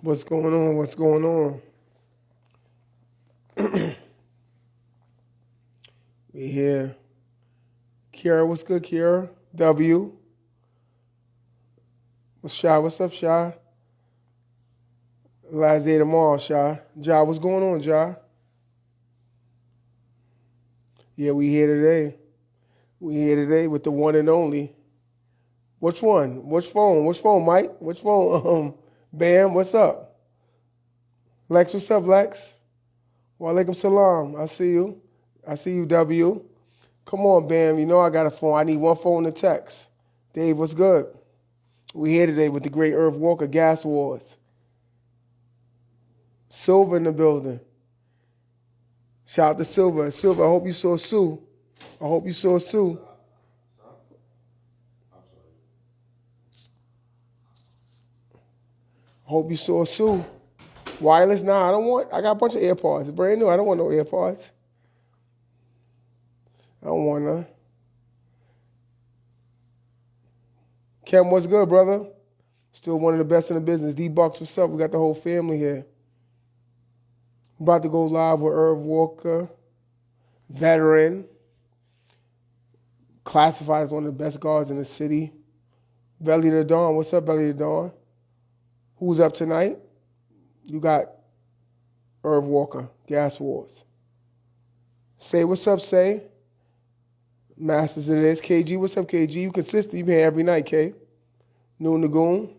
What's going on? What's going on? We here. Kiara, what's good, Kiara? W. What's Shy? What's up, Shy? Last day tomorrow, Shy. Ja, what's going on, Ja? Yeah, we here today. We here today with the one and only. Which one? Which phone? Which phone, Mike? Which phone? Bam, what's up? Lex, what's up, Lex? Walaikum salam. I see you. I see you, W. Come on, Bam. You know I got a phone. I need one phone to text. Dave, what's good? We here today with the great Irv Walker Gas Wars. Silver in the building. Shout out to Silver. Silver, I hope you saw Sue. I hope you saw Sue. I hope you saw Sue. Wireless? Nah, I got a bunch of AirPods. It's brand new. I don't want no AirPods. I don't want none. Kem, what's good, brother? Still one of the best in the business. D-Bucks, what's up? We got the whole family here. About to go live with Irv Walker, veteran, classified as one of the best guards in the city. Belly to Dawn, what's up, Belly to Dawn? Who's up tonight? You got Irv Walker, Gas Wars. Say, what's up, Say? Masters it is. KG, what's up, KG? You consistent. You been here every night, K. New Nagoon.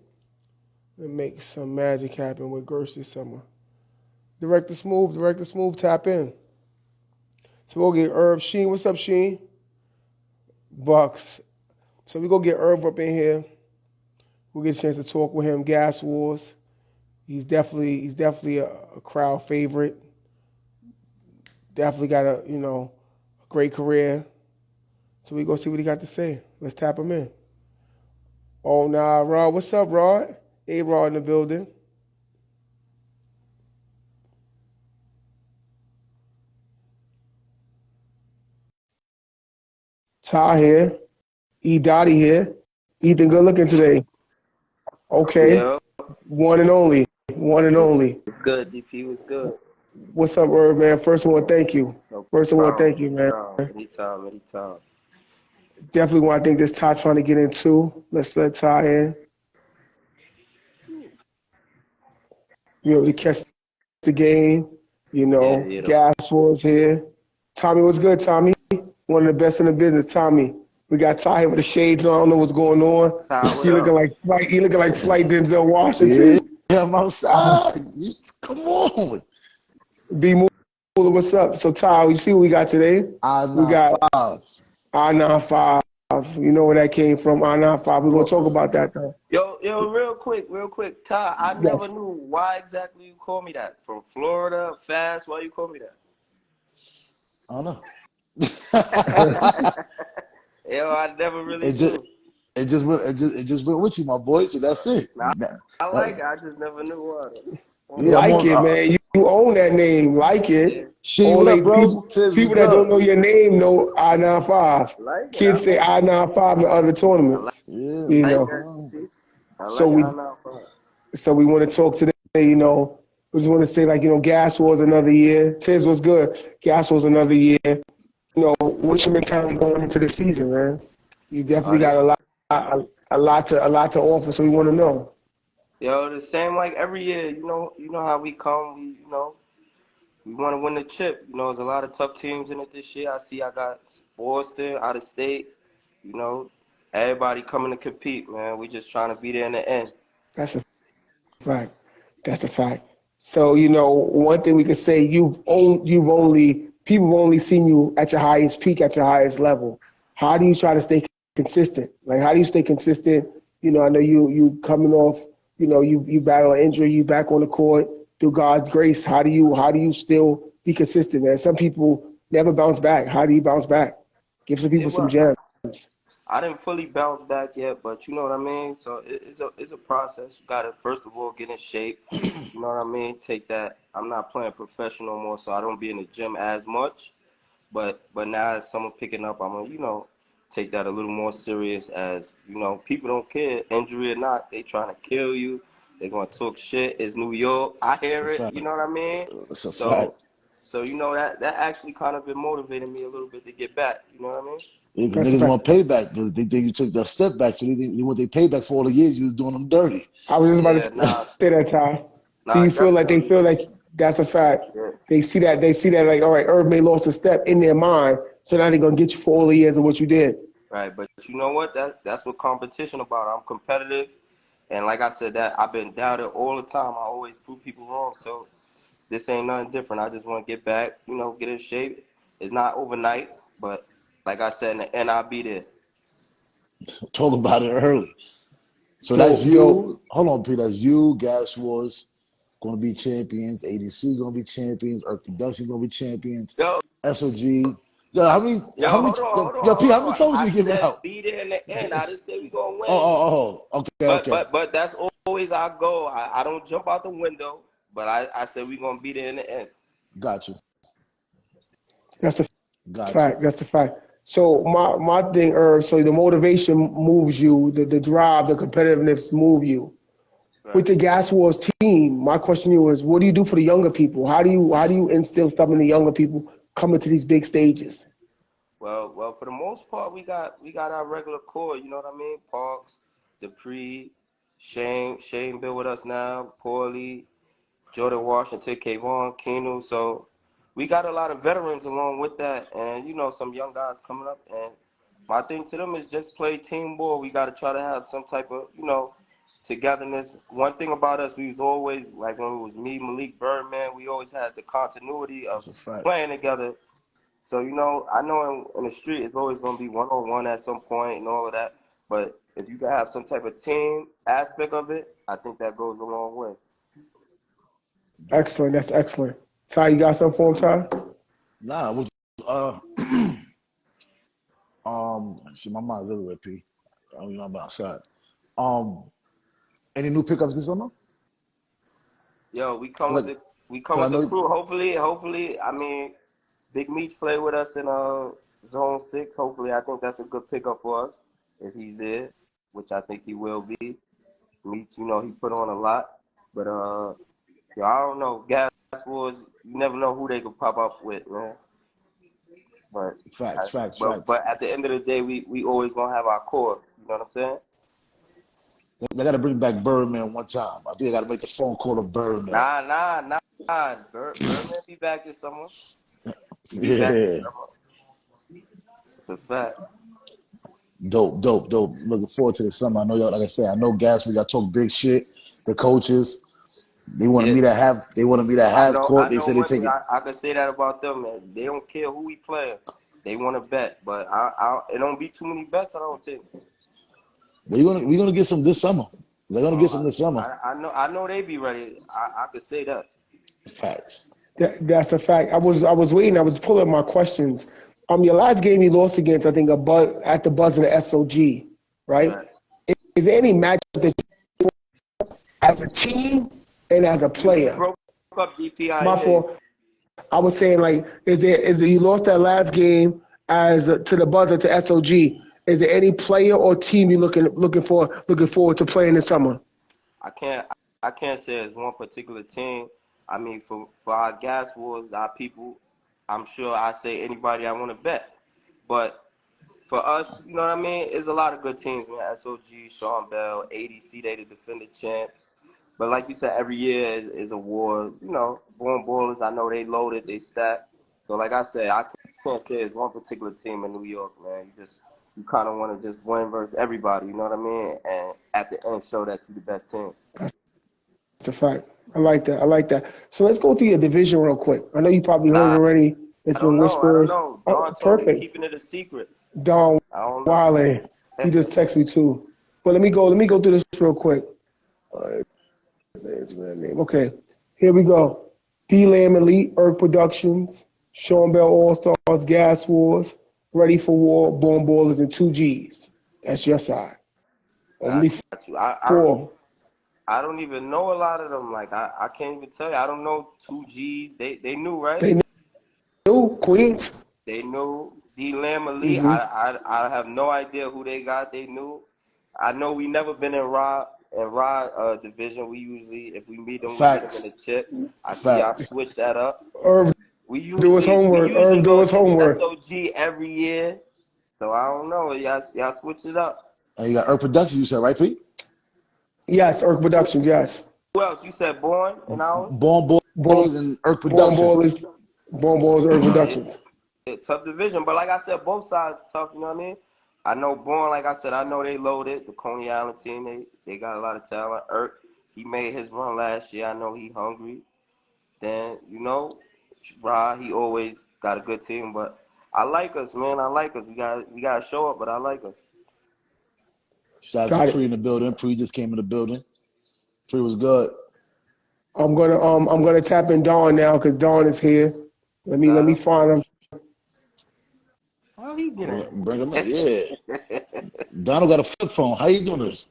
And make some magic happen with Gersh this summer. Director Smooth, tap in. So we'll get Irv. Sheen, what's up, Sheen? Bucks. So we go get Irv up in here. We'll get a chance to talk with him. Gas Wars. He's definitely a crowd favorite. Definitely got a great career. So we go see what he got to say. Let's tap him in. Oh nah, Rod. What's up, Rod? Hey, Rod in the building. Ty here. E. Dottie here. Ethan, good looking today. Okay. Yo, One and only. One and only. good. DP was good. What's up, Irv, man? First of all, thank you. No First of all, problem. thank you, man. Anytime. Definitely want I think this Ty trying to get into. Let's let Ty in. You able to catch the game. Yeah. Gas Wars here. Tommy, what's good, Tommy? One of the best in the business, Tommy. We got Ty here with the shades on. I don't know what's going on. Ty, what He looking up? like Flight Denzel Yeah, Washington. I'm outside. Come on. B Moolah, what's up? So Ty, you see what we got today? I We nine got five. I-95. You know where that came from, I-95. We're gonna talk about that though. Yo, real quick. Ty, I never Yes. knew why exactly you call me that. From Florida, fast. Why you call me I don't know. that? Yo, I never really it just knew. it just went with you, my boy. So that's it. Nah, I Uh, like it. I just never knew why. yeah, I'm Like on. it, man. You own that name. Like Yeah, it. Sheen, All what up, they bro? people Tiz was people that don't good. know your name know I-95. like it. Kids say I-95 in other I like tournaments. Yeah, You like know. that. DP. I So like it. we I know. so we want to talk today, we just want to say Gas Wars another year. Tiz was good. Gas Wars another year. What's your mentality going into the season, man? You definitely got a lot to offer, so we want to know. Yo, the same like every year. You know how we come. We want to win the chip. There's a lot of tough teams in it this year. I got Boston out of state. You know, everybody coming to compete, man. We just trying to be there in the end. That's a fact. That's a fact. So, one thing we could say, people have only seen you at your highest peak, at your highest level. How do you try to stay consistent? Like, how do you stay consistent? I know you coming off, you battle an injury, you back on the court through God's grace. How do you still be consistent, man? Some people never bounce back. How do you bounce back? Give some Yeah, people some well, gems. I didn't fully bounce back yet, but you know what I mean. So it's a process. You gotta first of all get in shape. You know what I mean. Take that. I'm not playing professional no more, so I don't be in the gym as much. But now as someone picking up, I'm gonna take that a little more serious. As people don't care, injury or not, they trying to kill you. They're gonna talk shit. It's New York. I hear A it. fact. You know what I mean? It's a fact. So you know that actually kind of been motivating me a little bit to get back. You know what I mean? Yeah, 'cause That's a niggas fact. want payback because they think you took that step back, so they want their payback for all the years you was doing them dirty. I was just about to Yeah, say that, Ty. Do nah, you feel like they definitely. feel like that's a fact? Yeah, They see that like, all right, Irv may lost a step in their mind, so now they're gonna get you for all the years of what you did. right. But you know what? That's what competition about. I'm competitive, and like I said, that I've been doubted all the time. I always prove people wrong. So this ain't nothing different. I just want to get back. You know, get in shape. It's not overnight, but like I said, in the end, I'll be there. Talk about it early. So that's Dope, dope. you. Hold on, Pete. That's you. Gas Wars going to be champions. ADC going to be champions. Earth Production going to be champions. Yo, SOG. Yo, how many? yo, How many? hold on, hold on, Yo, Pete, hold how many on. trophies I you giving said out? be there in the end. I didn't say we gonna Oh, win. oh, oh. Okay, okay. But that's always our goal. I don't jump out the window, but I said we gonna be there in the end. Got you. That's a Got you. fact. That's the fact. So my thing, Irv. So the motivation moves you, the drive, the competitiveness move you. With Right. the Gas Wars team, my question to you is, what do you do for the younger people? How do you instill stuff in the younger people coming to these big stages? Well, for the most part, we got our regular core. You know what I mean? Parks, Dupree, Shane been with us now. Paulie, Jordan Washington, Kayvon, Keanu. So we got a lot of veterans along with that, and you know some young guys coming up. And my thing to them is just play team ball. We got to try to have some type of togetherness. One thing about us, we was always like when it was me, Malik Birdman. We always had the continuity of That's a fact. playing together. So I know in the street it's always gonna be 1-on-1 at some point and all of that. But if you can have some type of team aspect of it, I think that goes a long way. Excellent. That's excellent. Ty, you got something for him, Ty? Nah, which, uh, shit, my mind's everywhere, P. I don't even know I'm outside. Um, any new pickups this summer? Yo, we come with Like, the we come cause I with the know, crew. Hopefully, I mean, Big Meats play with us in Zone 6. Hopefully, I think that's a good pickup for us if he's there, which I think he will be. Meats, he put on a lot, but I don't know. Gas Wars, you never know who they could pop up with, man. But facts, facts, but facts. but at the end of the day, we always gonna have our core. You know what I'm saying? They got to bring back Birdman one time. I think I got to make the phone call to Birdman. Nah. Birdman be back this summer. He be back this Yeah, summer. The fact. dope, dope, dope. Looking forward to the summer. I know y'all, like I said, I know Gas. We got to talk big shit. The coaches, they wanted Yeah. me to have. They wanted me to I have know. court. I They know said they one take thing. it. I can say that about them, man. They don't care who we play. They want to bet, but it don't be too many bets. I don't think. We're gonna get some this summer. They're gonna get Oh, some this summer. I know they be ready. I could say that. Facts. That's a fact. I was waiting. I was pulling my questions. Your last game you lost against, I think, at the buzzer of the SOG, right? Right. Is there any matchup that as a team and as a You player? broke up My DPIA. fault. I was saying like, is there you lost that last game as to the buzzer to SOG? Is there any player or team you looking forward to playing this summer? I can't I can't say it's one particular team. I mean, for our gas wars, our people, I'm sure I say anybody I want to bet. But for us, you know what I mean? There's a lot of good teams, man. SOG, Sean Bell, ADC, they the defending champs. But like you said, every year is a war. Born Ballers, I know they loaded, they stacked. So like I said, I can't say it's one particular team in New York, man. You kind of want to just win versus everybody, you know what I mean? And at the end, show that to the best team. That's a fact. I like that. I like that. So let's go through your division real quick. I know you probably heard Nah, already. It's I don't been know. I don't whispers. know. Oh, Don told me perfect. keeping it a secret. Don I don't know. Wiley. He just texted me too. But let me go through this real quick. His real name. Okay. Here we go. D Lamb Elite, Earth Productions, Sean Bell All Stars, Gas Wars, Ready for War, Born Ballers, and 2Gs. That's your side. Got Only you. four. I don't even know a lot of them. Like I can't even tell you. I don't know 2Gs. They knew, right? They knew Queens. They knew D Lamb Ali. Mm-hmm. I have no idea who they got. They knew. I know we never been in Rob. and Rod division, we usually, if we meet them, we hit them in the Facts. chip. I see y'all Facts. switch that up. Irv do his We homework. usually Irv do go his against homework. SOG every year. So I don't know. Y'all switch it up. And you got Earth Productions, you said, right, Pete? Yes, Irv Productions. Yes. Who else? You said Born and ours? Born Born Ballers and Earth Born Production. Ballers. Born Ballers. Irv Yeah, Productions. tough division. But like I said, both sides tough, you know what I mean? I know Born, like I said, I know they loaded. The Coney Island team, they got a lot of talent. He made his run last year. I know he hungry. Then, Rod, he always got a good team. But I like us, man. I like us. We gotta show up, but I like us. Shout out to Got Pre it. in the building. Pre just came in the building. Pre was good. I'm gonna tap in Dawn now because Dawn is here. Let me Got him. find him. How he get in? Bring him in. Yeah. Donald got a flip phone. How you doing this?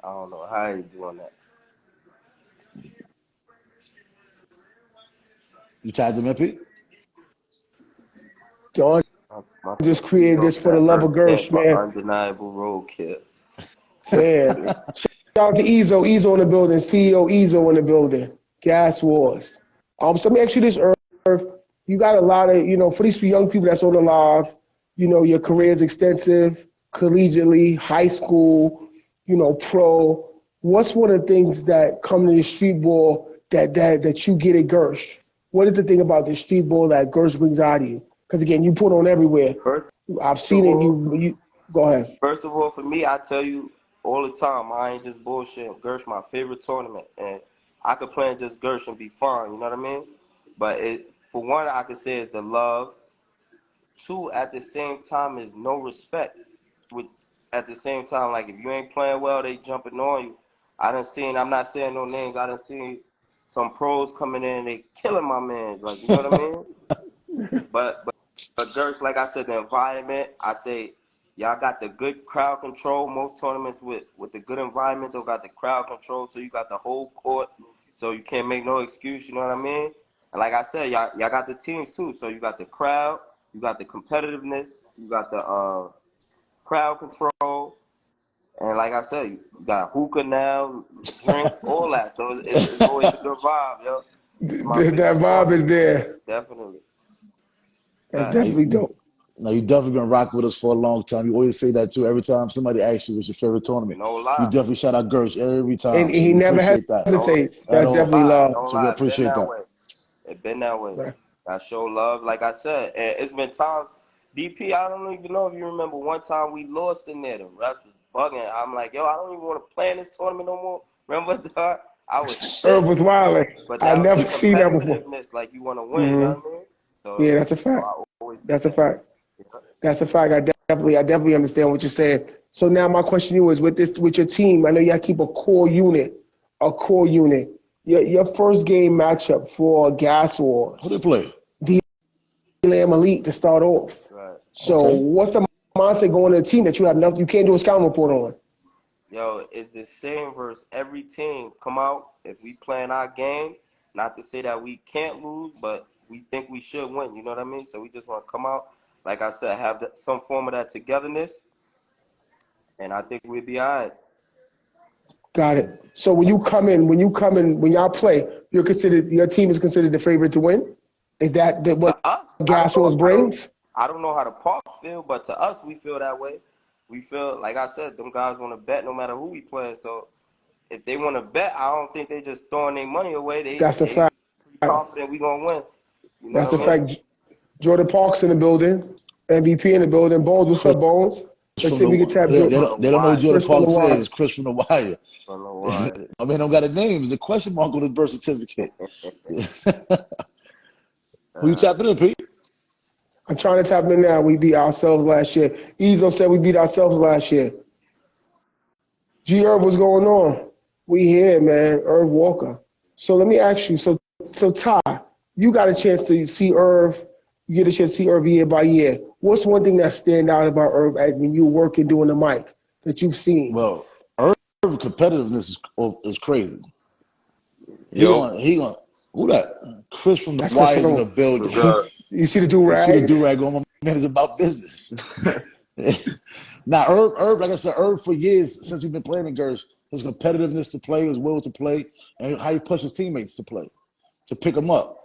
I don't know how he doing that. You tagged him in, Pete? Dawn My just created CEO this for the got love of Earth stand Gersh, for man. undeniable roadkill. Man. Shout out to Ezo. Ezo in the building. CEO Ezo in the building. Gas Wars. So let me ask you this, Irv. You got a lot of, for these young people that's on the live, your career is extensive, collegiately, high school, pro. What's one of the things that come to the street ball that you get at Gersh? What is the thing about the street ball that Gersh brings out of you? Because again, you put on everywhere. First I've of seen it. all, You go ahead. First of all, for me, I tell you all the time, I ain't just bullshitting. Gersh my favorite tournament, and I could play in just Gersh and be fine. You know what I mean? But for one, I could say is the love. Two, at the same time, is no respect. With At the same time, like if you ain't playing well, they jumping on you. I done seen. I'm not saying no names. I done seen some pros coming in and they killing my man. Like you know what I mean? But Gersh, like I said, the environment, I say y'all got the good crowd control. Most tournaments with the good environment, they got the crowd control, so you got the whole court, so you can't make no excuse, you know what I mean? And like I said, y'all got the teams too, so you got the crowd, you got the competitiveness, you got the crowd control, and like I said, you got hookah now, drinks, all that. So it's always a good vibe, yo. It's my That favorite vibe is tournament, there. definitely. That's Facts. definitely dope. Now you definitely been rock with us for a long time. You always say that too. Every time somebody asks you what's your favorite tournament, No you lie. definitely shout out Gersh every And time. So he we never appreciate that No, hesitates. at That's all. definitely love. don't So we lie. It been appreciate that that. way. It been that way. Right. I show love, like I said. And it's been times, DP, I don't even know if you remember one time we lost in there. The refs was bugging. I'm like, yo, I don't even want to play in this tournament no more. Remember, dog? I was Irv pissed. was wilding. But I that was the never seen that before. competitiveness, like you want to win, you know what I mean? Yeah, So, that's a fact. I always did That's a that. fact. Yeah. That's a fact. I definitely understand what you're saying. So now my question to you is with your team, I know y'all keep a core unit. A core unit. Your first game matchup for Gas Who they Wars, play? D-Lam Elite to start off. Right. So Okay. what's the mindset going to the team that you have nothing you can't do a scouting report on? Yo, it's the same versus every team. Come out if we playing our game. Not to say that we can't lose, but we think we should win. You know what I mean? So we just want to come out, like I said, have some form of that togetherness, and I think we'll be all right. Got it. So when y'all play, your team is considered the favorite to win? Is that what To us, Gas Wars brings? I don't know how the Parks feel, but to us, we feel that way. We feel like I said, them guys want to bet no matter who we play. So if they want to bet, I don't think they just throwing their money away. That's a They fact. pretty confident we gonna win. You know That's That's a a what I mean? fact. fact. Jordan Parks in the building. MVP in the building. Bones, what's Chris up, Bones? Let's from see if we can the tap they, Jordan. they On the don't they don't know who wire, Jordan Chris from the Parks is. Wire. It's Chris from the Wire. on the wire. I mean, don't got a name. It's a question mark on his birth certificate. Who you tapping in, Pete? I'm trying to tap in now. We beat ourselves last year. Ezo said we beat ourselves last year. G Herb, what's going on? We here, man. Irv Walker. So let me ask you. So Ty, you got a chance to see Irv. You get a chance to see Irv year by year. What's one thing that stand out about Irv when you working doing the mic that you've seen? Well, Irv competitiveness is crazy. Yo, He gonna who that? Chris from the That's Chris Wire from is in the what's building. up? You see the do You see the rag? do rag on, my man is about business. Now, Irv, like I said, Irv for years since he's been playing in Gersh, his competitiveness to play, his will to play, and how he pushes his teammates to play, to pick him up.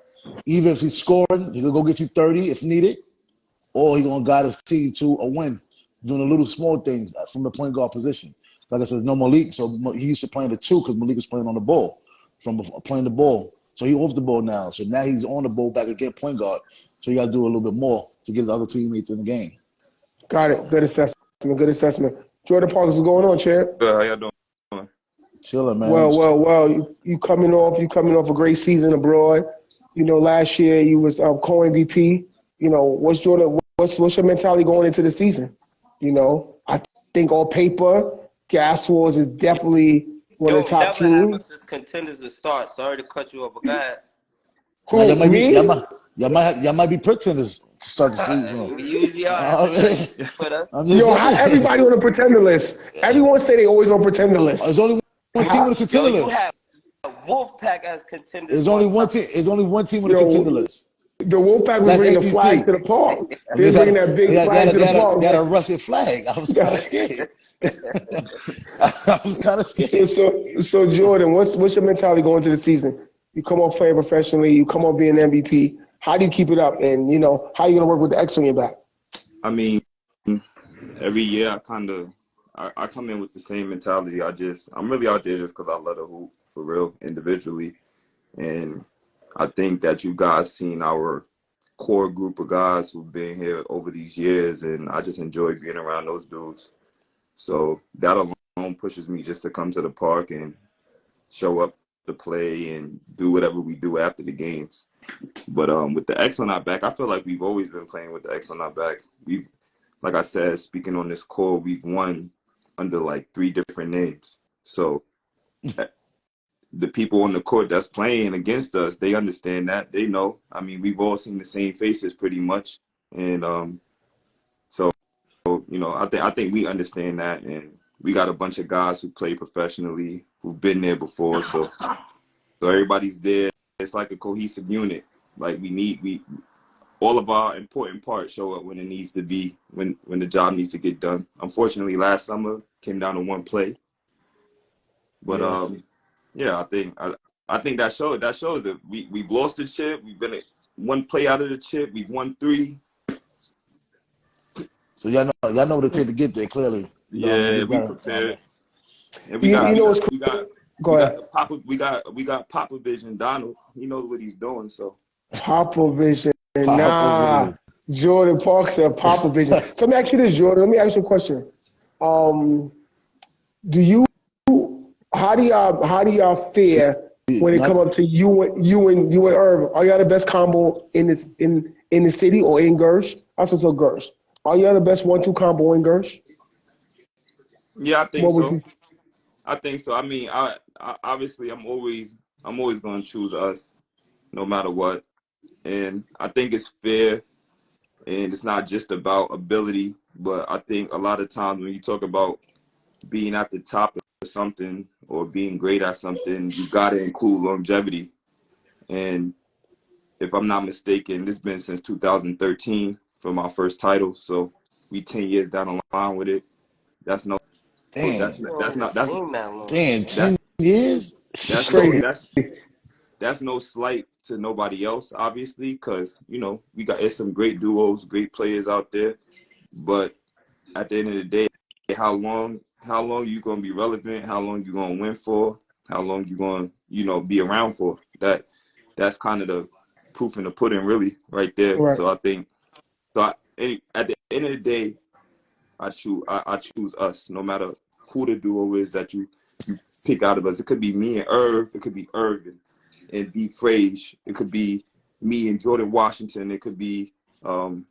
Even if he's scoring, he can go get you 30 if needed, or he's going to guide his team to a win, doing the little small things from the point guard position. Like I said, no Malik, so he used to play the 2 because Malik was playing on the ball, from playing the ball. So he's off the ball now. So now he's on the ball back again, point guard. So you got to do a little bit more to get his other teammates in the game. Got it. Good assessment. Good assessment. Jordan Parks, what's going on, champ? Good, how y'all doing? Chilling, man. Well. You coming off a great season abroad. Last year you was co-MVP. What's your mentality going into the season? I think on paper, Gas Wars is definitely one of the top teams. Contenders to start. Sorry to cut you off, but go ahead. Who, me? Y'all might be pretenders to start the season. We usually are. Everybody on the pretender list. Everyone say they always on pretender list. There's only one team on the contender list. You have Wolfpack as contenders. There's only one team. There's only one team on the contender list. The Wolfpack was bringing the flag to the park. They're bringing that big flag to the park. Got a Russian flag. I was kind of scared. I was kind of scared. So Jordan, what's your mentality going into the season? You come off playing professionally. You come off being MVP. How do you keep it up? And how are you gonna work with the X on your back? I mean, every year I come in with the same mentality. I'm really out there just because I love the hoop for real, individually, and I think that you guys seen our core group of guys who've been here over these years, and I just enjoy being around those dudes. So that alone pushes me just to come to the park and show up to play and do whatever we do after the games. But with the X on our back, I feel like we've always been playing with the X on our back. We've, like I said, speaking on this core, we've won under like 3 different names. So the people on the court that's playing against us, they understand that. They know. I mean, we've all seen the same faces pretty much. And so I think we understand that. And we got a bunch of guys who play professionally, who've been there before. So everybody's there. It's like a cohesive unit. Like we all of our important parts show up when it needs to be, when the job needs to get done. Unfortunately, last summer came down to one play. But I think that shows that we've lost the chip. We've been one play out of the chip. We've won 3. So y'all know what it takes to get there. Clearly, we prepared. And we got Popovich and Donald. He knows what he's doing. So Popovich, Jordan Parks said Popovich. So let me ask you this, Jordan. Let me ask you a question. How do y'all fare when it come up to you and Irv? Are y'all the best combo in the city or in Gersh? I supposed to Gersh. Are y'all the best 1-2 combo in Gersh? Yeah, I think so. I think so. I mean, I obviously I'm always going to choose us, no matter what. And I think it's fair, and it's not just about ability, but I think a lot of times when you talk about being at the top of something or being great at something, you got to include longevity. And if I'm not mistaken, it's been since 2013 for my first title. So we 10 years down the line with it. That's no. Damn. That's 10 years. That's no slight to nobody else, obviously, because it's some great duos, great players out there. But at the end of the day, how long you gonna be relevant? How long you gonna win for? How long you gonna be around for? That's kind of the proof in the pudding, really, right there. Right. So I think at the end of the day, I choose us, no matter who the duo is that you pick out of us. It could be me and Irv. It could be Irv and B. Frage. It could be me and Jordan Washington. It could be, all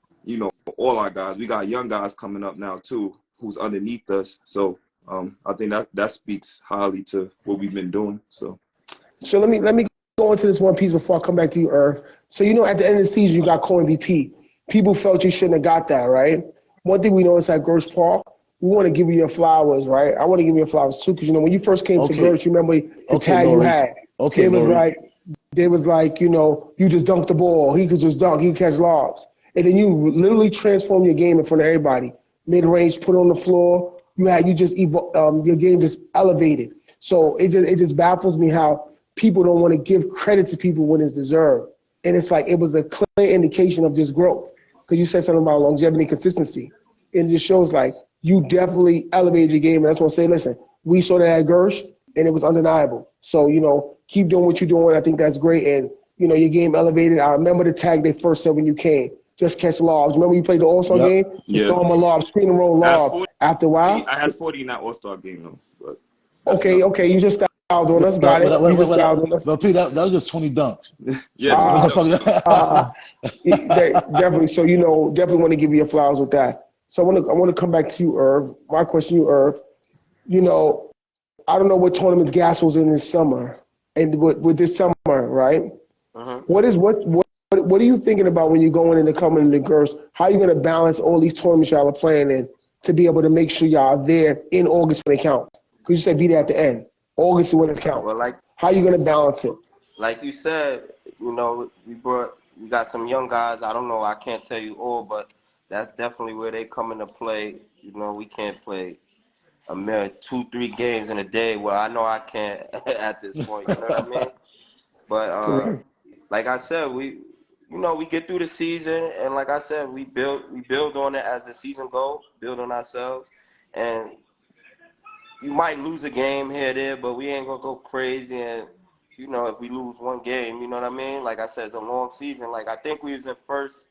our guys. We got young guys coming up now, too, who's underneath us. So I think that speaks highly to what we've been doing. So let me go into this one piece before I come back to you, Irv. So, at the end of the season, you got co-MVP. People felt you shouldn't have got that, right? One thing we noticed at Gersh Park, we want to give you your flowers, right? I want to give you your flowers too, because when you first came to Gersh, you remember the tag you had. Okay, they was like, you just dunked the ball. He could just dunk. He could catch lobs. And then you literally transformed your game in front of everybody. Mid-range, put on the floor. Your game just elevated. So it just baffles me how people don't want to give credit to people when it's deserved. And it's like it was a clear indication of just growth. Because you said something about longevity and consistency. It just shows like you definitely elevated your game. And that's what I say, listen, we saw that at Gersh and it was undeniable. So, keep doing what you're doing. I think that's great. And, your game elevated. I remember the tag they first said when you came. Just catch lobs. Remember you played the All-Star Yep. game? Just throw them a lob, screen and roll I had lob. 40, After a while, I had 40 in that All-Star game though, but that's enough. okay, you just styled on us. Got it. You just styled on us. But Pete, that was just 20 dunks. Yeah, So, 20 Definitely. So, definitely want to give you your flowers with that. So I want to come back to you, Irv. My question to you, Irv. I don't know what tournaments Gas was in this summer, and with this summer, right? What are you thinking about when you're going into coming into Gersh? How are you going to balance all these tournaments y'all are playing in to be able to make sure y'all are there in August when it counts? Because you said be there at the end. August is when it counts. Well, how are you going to balance it? Like you said, we got some young guys. I don't know. I can't tell you all, but that's definitely where they come into play. We can't play a mere 2-3 games in a day. Well, I know I can't at this point. You know what I mean? But like I said, we get through the season, and like I said, we build on it as the season goes, build on ourselves, and you might lose a game here or there, but we ain't gonna go crazy. And if we lose one game, you know what I mean? Like I said, it's a long season. Like I think we was in first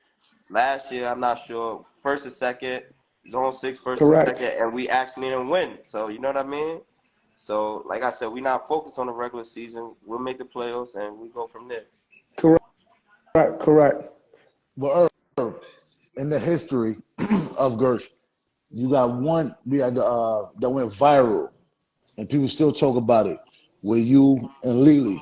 last year. I'm not sure, first or second, zone 6, first or Correct. second, and we actually didn't win. So you know what I mean? So like I said, we're not focused on the regular season. We'll make the playoffs, and we go from there. Correct. Well, Irv, in the history of Gersh, you got one that went viral, and people still talk about it, with you and Lily.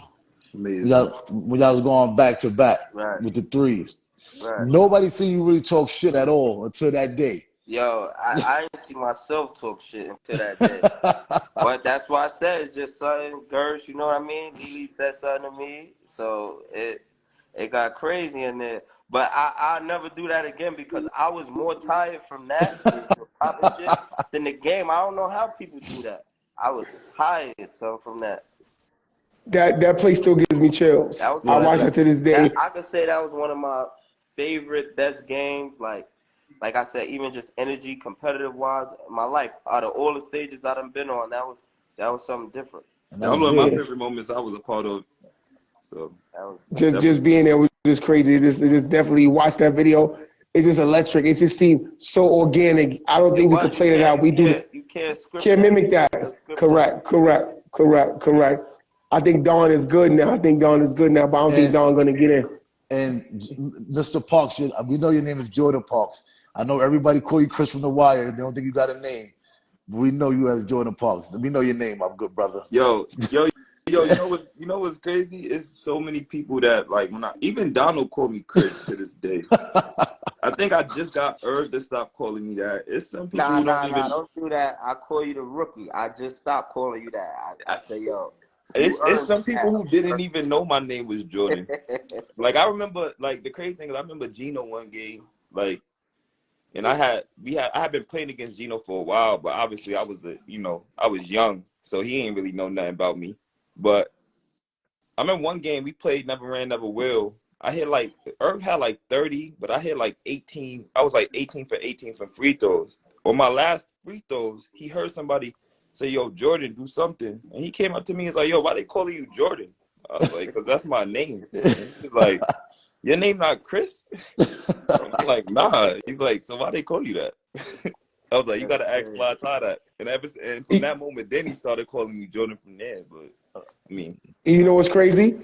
Amazing. When y'all was going back to back Right. with the threes. Right. Nobody seen you really talk shit at all until that day. Yo, I didn't see myself talk shit until that day. But that's why I said it's just something, Gersh, you know what I mean? Lily said something to me, so it got crazy in there. But I'll never do that again because I was more tired from that, the popping shit, than the game. I don't know how people do that. I was tired, so from that. That play still gives me chills. That was I watch it to this day. I could say that was one of my favorite, best games. Like I said, even just energy, competitive wise, in my life. Out of all the stages I done been on, that was something different. That was one of my favorite moments I was a part of. So just being there was just crazy. It just definitely watch that video. It's just electric. It just seemed so organic. I don't think we could play it out. You can't mimic that. Correct. I think Dawn is good now. But I don't think Dawn gonna get in. And Mr. Parks, we know your name is Jordan Parks. I know everybody call you Chris from The Wire. They don't think you got a name. But we know you as Jordan Parks. We know your name, my good brother. Yo, you know what's crazy? It's so many people that even Donald called me Chris to this day. I think I just got Irv to stop calling me that. It's some people who don't do that. I call you the rookie. I just stopped calling you that. I say, yo. It's some people who didn't even know my name was Jordan. I remember, the crazy thing is I remember Gino one game, and I had been playing against Gino for a while, but obviously I was young, so he ain't really know nothing about me. But I remember one game we played Never Ran, Never Will. I hit Irv had 30, but I hit 18. I was 18 for 18 from free throws. On my last free throws, he heard somebody say, yo, Jordan, do something. And he came up to me and was like, yo, why they calling you Jordan? I was like, because that's my name. And he was like, your name not Chris? I'm like, nah. He's like, so why they call you that? I was like, you got to ask Fly Ty that. And from that moment, then he started calling me Jordan from there. But, I mean. You know what's crazy?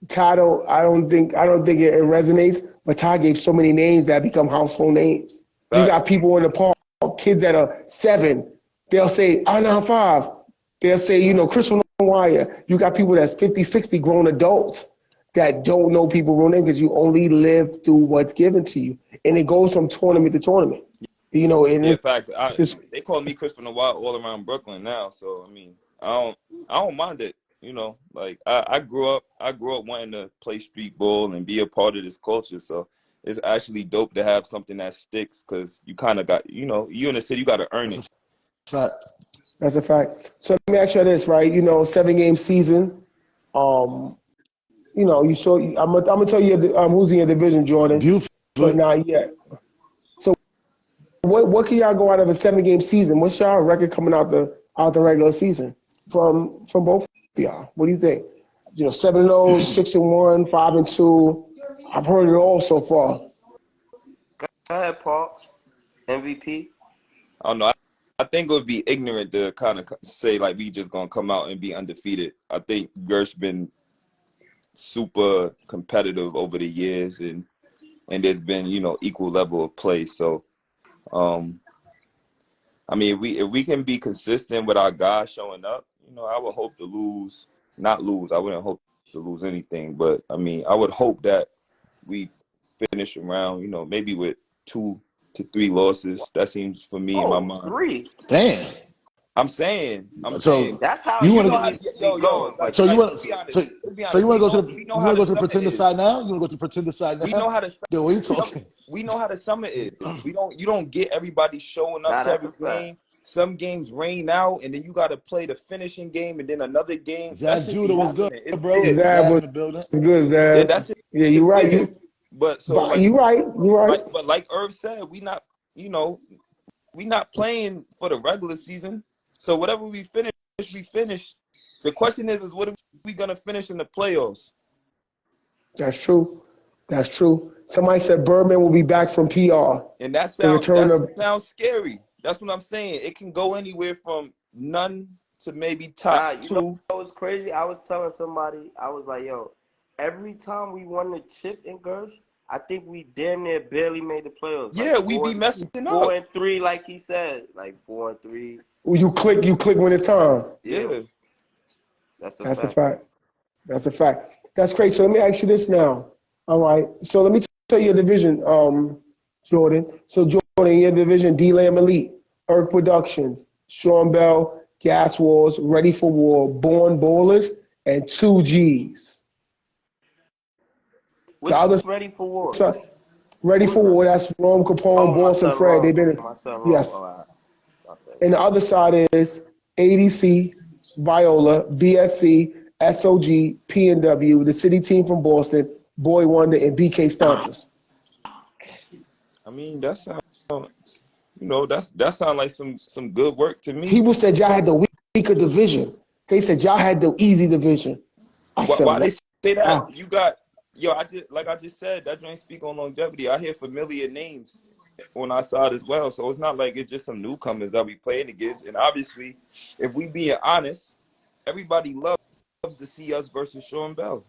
Ty, I don't think it resonates, but Ty gave so many names that become household names. Right. You got people in the park, kids that are 7, they'll say, now 5. They'll say, Chris from The Wire. You got people that's 50, 60 grown adults that don't know people's real names because you only live through what's given to you. And it goes from tournament to tournament. In fact, they call me Chris from The Wire all around Brooklyn now. So, I mean, I don't mind it. I grew up wanting to play street ball and be a part of this culture. So it's actually dope to have something that sticks because you kind of got, you in the city, you got to earn it. Right. That's a fact. So let me ask you this, right? 7 game season. Um, you saw. I'm gonna tell you who's in your division, Jordan, but Buford, not yet. So what can y'all go out of a 7 game season? What's y'all record coming out the regular season from both of y'all? What do you think? 7-0, 6-1, 5-2. I've heard it all so far. Go ahead, Paul. MVP. I don't know. I think it would be ignorant to kind of say like we just gonna come out and be undefeated. I think Gersh been super competitive over the years, and there's been equal level of play. So I mean, if we can be consistent with our guys showing up, I would hope to not lose. I wouldn't hope to lose anything, but I mean, I would hope that we finish around, maybe with 2 to 3 losses. That seems for me in my Oh, mind. 3. damn. I'm saying, So That's how you it you want know to how, usually get? be yo, going. like, But So you like want? let's be honest. So Let's be so you honest. want to go to the? We You know want how to go the to the summer pretender is. side now? You want to go to the pretender side We now? know how the Then what are you talking? we know how the summer is. You don't get everybody showing up nah, to that's every a fact. game. Some games rain out, and then you got to play the finishing game, and then another game. That Zach should be Judah was good, happening. It's bro. weird. Zab Zach was in the building. good, Yeah, Zab. that shit Yeah, is you're right. weird. But so You right. You right. like Irv said, you know, we not playing for the regular season. So whatever we finish, we finish. The question is what are we gonna finish in the playoffs? That's true. That's true. Somebody said Birdman will be back from PR. And The return that of sounds scary. That's what I'm saying. It can go anywhere from none to maybe Nah, tops you know 2. what's crazy? I was telling somebody, I was like, yo, every time we won the chip in Gersh, I think we damn near barely made the playoffs. Like Yeah, we be messing four up. and three, like he said. Like 4-3. you click when it's time. Yeah, Yeah. that's a That's a fact. fact. That's a fact. That's great. So let me ask you this now. All right. So let me tell you your division, Jordan. So Jordan, your division, D-Lam Elite, Erk Productions, Sean Bell, Gas Wars, Ready for War, Born Ballers, and 2Gs. The What's other ready for war? side, Ready Who's for that? War, that's Rome Capone, Oh, my Boston son Fred. wrong. They've been, My son wrong. yes. Oh, I think. And the other side is ADC, Viola, BSC, SOG, P&W, the city team from Boston, Boy Wonder, and BK Stompers. I mean, that sound like some good work to me. People said y'all had the weaker division. They said y'all had the easy division. I said, Why they say that? wow. You got I just said, that joint speak on longevity. I hear familiar names on our side as well. So it's not like it's just some newcomers that we playing against. And obviously, if we being honest, everybody loves to see us versus Sean Bell.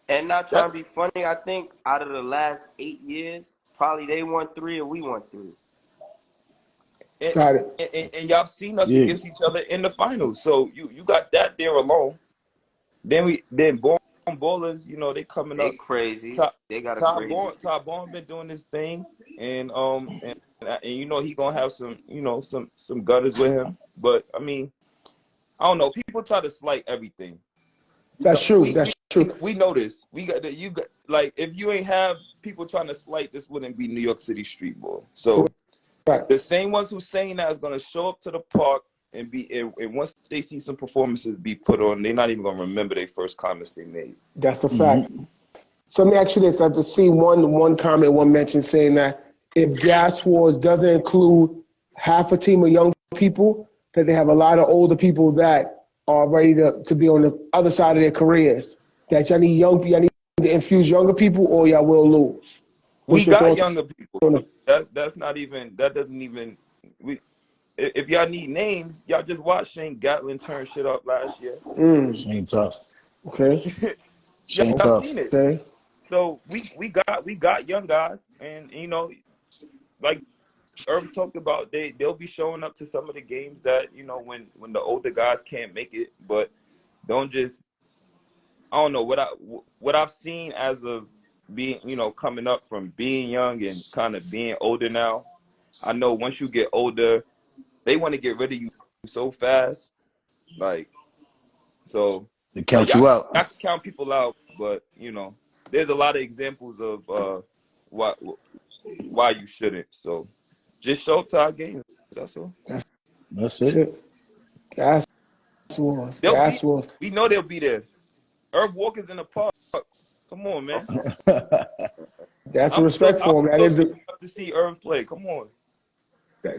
And not That trying to be funny, I think out of the last 8 years, probably they won 3 and we won 3. and, Got it. and y'all seen us Yeah. against each other in the finals. So you got that there alone. Then Born Ballers, they coming They up. crazy. Ty, They got a Ty crazy Born team. Ty Born been doing this thing, and he gonna have some some gunners with him. But I mean, I don't know. People try to slight everything. That's true. We That's true. we know this. We got that. You got like if you ain't have people trying to slight, this wouldn't be New York City street ball. So Right. the same ones who saying that is gonna show up to the park and once they see some performances be put on, they're not even gonna remember their first comments they made. That's a fact. Mm-hmm. So let me ask you this. I've just seen one comment, one mention saying that if Gas Wars doesn't include half a team of young people, that they have a lot of older people that are ready to be on the other side of their careers. That y'all need to infuse younger people or y'all will lose. We What's your got thoughts younger people. on it? That doesn't even we if y'all need names, y'all just watch Shane Gatlin turn shit up last year. Shane tough. Okay. Shane Y'all tough. seen it. Okay. So we got young guys, and like Irv talked about, they'll be showing up to some of the games that when the older guys can't make it. But don't just I don't know what I've seen as of being coming up from being young and kind of being older now. I know once you get older, they want to get rid of you so fast. Like so, They like count you out. y'all can count people out, but there's a lot of examples of why why you shouldn't. So just show up to our games. That's all. That's That's it. it. Gas Wars. They'll be. Gas Wars. We know they'll be there. Herb Walker's in the park. Come on, man. That's the respect I'm for him. That still is showing the up to see Herb play. Come on.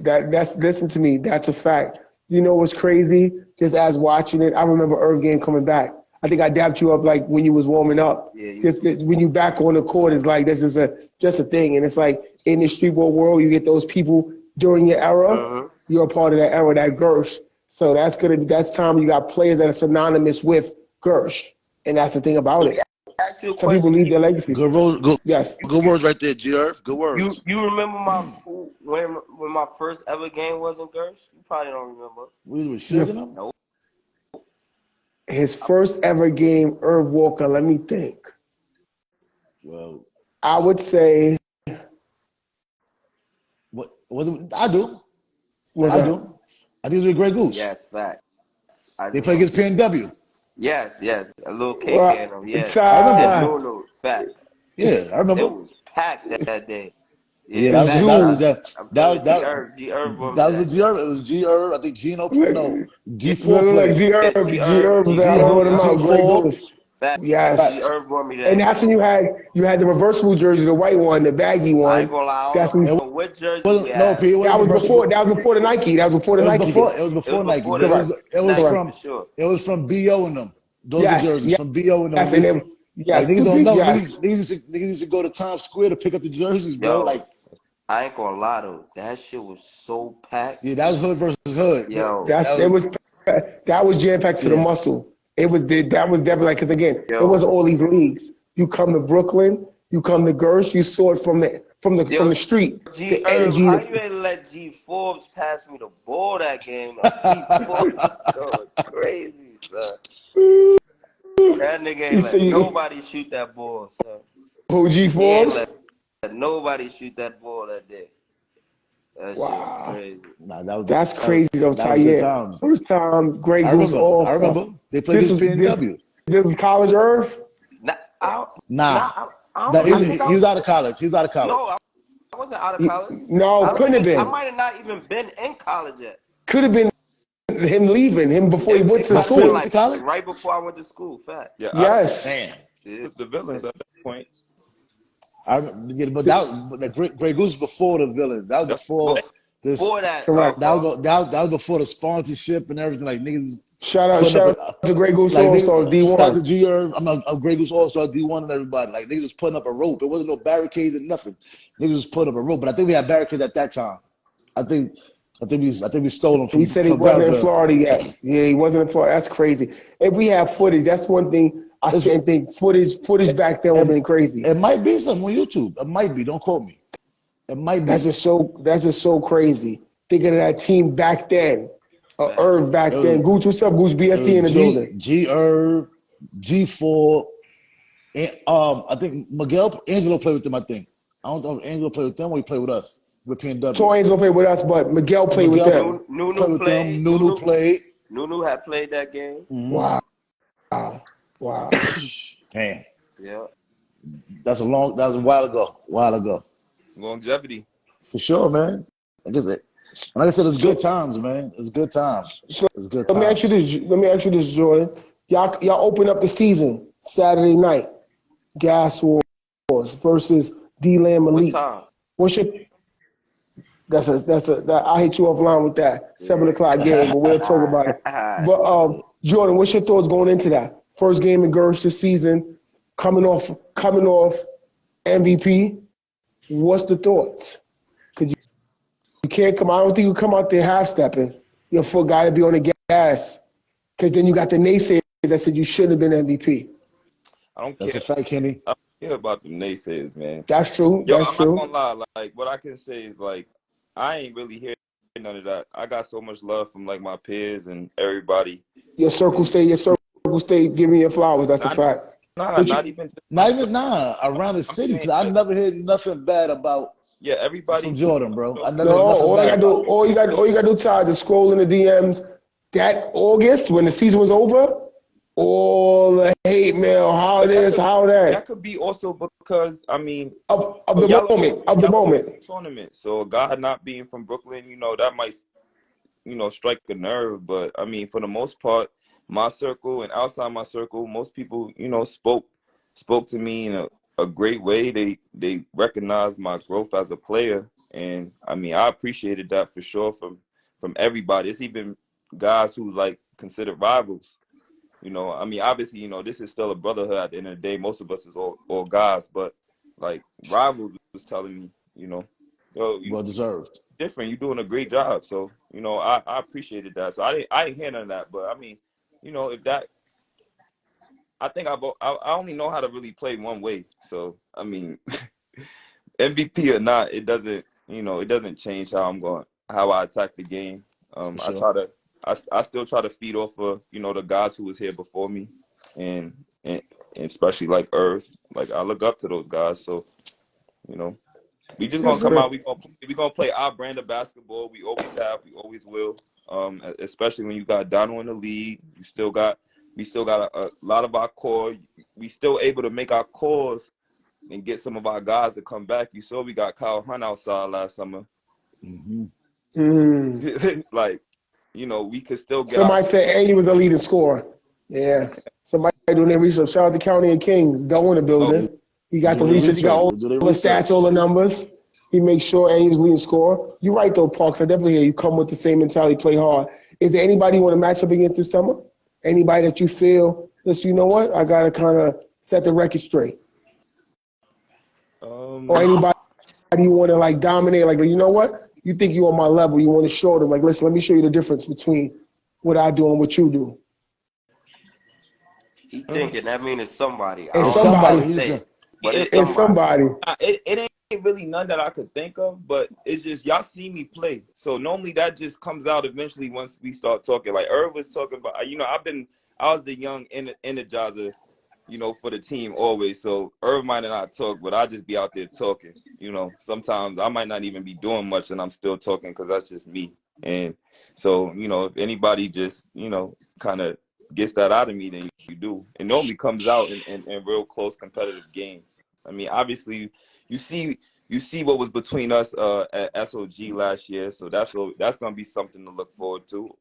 that's listen to me. That's a fact. You know what's crazy? Just as watching it, I remember Irv game coming back. I think I dapped you up like when you was warming up. Yeah, Just that when you back on the court, it's like that's just a thing. And it's like in the street ball world, you get those people during your era. You're a part of that era, that Gersh. So that's time you got players that are synonymous with Gersh, and that's the thing about it. Ask you a Some people question. leave their legacy. Good Yes. words right there, G-Herb. Good You words. you remember when my first ever game was in Gersh? You probably don't remember. We was shaking them? Nope. His first ever game, Irv Walker. Let me think. Well, I would say what was it? I do. was I that? do. I think it was a great goose. Yes, fact. They played against PNW. Yes, a little cake Well, in them. Yes, I remember. no, facts. Yeah, I remember. It was packed that day. Yeah, that that was- G. Herb won me that was G-Herb. It was G-Herb. I think Gino. No, G4 Look like played. G-Herb was out G-Herb, brought him out. Great G4. goose. Facts. Yes. G. Herb won me that. And that's when you had the reversible jersey, the white one, the baggy I one. ain't gonna lie. I That's don't when, know what jersey Wasn't- we no, had. P, it that wasn't was reversible. before the Nike. That was before the It was Nike. before. did. It was before It was Nike. before Because the it was Nike, from. for sure. It was from BO and them. Those are jerseys from BO and them. Yes, and then, yes, Like niggas don't know. yes. Niggas used to go to Times Square to pick up the jerseys, bro. Yo, Like, I ain't gonna lie though. That shit was so packed. yeah, that was hood versus hood. Yo. That was jam packed to the Yeah. muscle. That was definitely like, because again, Yo. it wasn't all these leagues. You come to Brooklyn, you come to Gersh, you saw it from the street. G. The Herb, energy. how you ain't let G. Forbes pass me the ball that game? G. Forbes is going crazy, son. That nigga ain't let nobody shoot that ball, son. Who, G. He ain't Forbes? let nobody shoot that ball that day. That shit was crazy. Nah, That's crazy though, that was good Ty. times. First time, Grey I Goose remember. All I Star. remember. They played against PNW. This is college Irv? Nah, I He think I was out of college. He was out of college. No, I wasn't out of college. No, couldn't have I been. might have not even been in college yet. Could have been him leaving, him before he went to must have school. been Went to college? right before I went to school. Fact. Yeah. Yes. Damn. Yeah. The villains at that point. I remember, yeah, but the Grey Goose was before the villains. That was before this. Before that, Correct. That was before the sponsorship and everything. Like niggas. Shout putting out up to Grey Goose like All niggas- Stars Shout out to D1. G-Herb. I'm Grey Goose All Star D1 and everybody. Like niggas was putting up a rope. It wasn't no barricades and nothing. Niggas was putting up a rope. But I think we had barricades at that time. I think we stole them from. He said he from wasn't in Brownsville. Florida yet. Yeah, he wasn't in Florida. That's crazy. If we have footage, that's one thing I sit and think footage back then would have been crazy. It might be something on YouTube. It might be. Don't quote me. It might be. That's just so crazy. Thinking of that team back then. Irv back then. Gooch, what's up? Gooch BSC in the building. G-Herb, G4, and I think Angelo played with them, I think. I don't know if Angelo played with them or he played with us, with PNW. Tor Angel played with us, but Miguel played with them. Nunu played. Nunu played. Nunu had played that game. Wow. Damn. Yeah. That was a while ago. Longevity. For sure, man. I guess it. Like I said, it's good times, man. It's good times. It's good times. Let me ask you this, Jordan. Y'all open up the season Saturday night. Gas Wars versus D-Lam Elite. What time? What's your? I hit you offline with that 7:00 game, but we'll talk about it. But Jordan, what's your thoughts going into that first game in Gersh this season? Coming off MVP. What's the thoughts? Cause you can't come. I don't think you come out there half stepping. Your foot got to be on the gas. Cause then you got the naysayers that said you shouldn't have been MVP. I don't That's care. a fact, Kenny. I don't care about the naysayers, man. That's true. Yo, That's I'm true. not gonna lie. Like, what I can say is, like, I ain't really hear none of that. I got so much love from, like, my peers and everybody. Your circle stay giving you flowers. That's a fact. Not even. Around the city, because I never heard nothing bad about. Yeah, everybody from Jordan, bro. I never No, heard nothing bad. all you got to do, Todd, is scroll in the DMs. That August, when the season was over, all the hate mail, how this, how that. That could be also because, I mean, of the moment. Tournament. So God not being from Brooklyn, you know, that might strike a nerve. But I mean, for the most part, my circle and outside my circle, most people, spoke to me in a great way. They recognized my growth as a player, and I mean, I appreciated that for sure from everybody. It's even guys who like considered rivals. I mean, obviously, this is still a brotherhood at the end of the day. Most of us is all guys, but like rivals was telling me, yo, you Well deserved. different. You're doing a great job. So, I appreciated that. So I didn't hear none of that. But I mean, if that, I think I only know how to really play one way. So I mean, MVP or not, it doesn't change how I attack the game. For I sure. try to, I still try to feed off of the guys who was here before me, and and, and especially like Irv. Like I look up to those guys. So we just gonna That's come real. out. We gonna play our brand of basketball. We always have. We always will. Especially when you got Donald in the league. We still got a lot of our core. We still able to make our cores and get some of our guys to come back. You saw we got Kyle Hunt outside last summer. Mm-hmm. Like, we could still get our. Somebody said, and he was a leading scorer. Yeah. Somebody doing their research. Shout out to County and Kings. Doe in the Oh, building. He got the Do their research. He got research. all Do their the research. stats, all the numbers. He makes sure, and he was leading scorer. You're right, though, Parks. I definitely hear you. Come with the same mentality, play hard. Is there anybody you want to match up against this summer? Anybody that you feel, listen, you know what? I got to kind of set the record straight. Or anybody you want to, like, dominate? Like, you know what? You think you're on my level. You want to show them. Like, listen, let me show you the difference between what I do and what you do. He thinking that means it's somebody. I It's It's don't know how somebody. to somebody. He's say a, it, but it's It's somebody. somebody. it ain't really none that I could think of, but it's just y'all see me play. So normally that just comes out eventually once we start talking. Like Irv was talking about, I was the young energizer, for the team always. So Irv might not talk, but I just be out there talking. Sometimes I might not even be doing much and I'm still talking because that's just me. And so, if anybody just, kind of gets that out of me, then you do. It normally comes out in real close competitive games. I mean, obviously you see what was between us at SOG last year. So that's gonna be something to look forward to.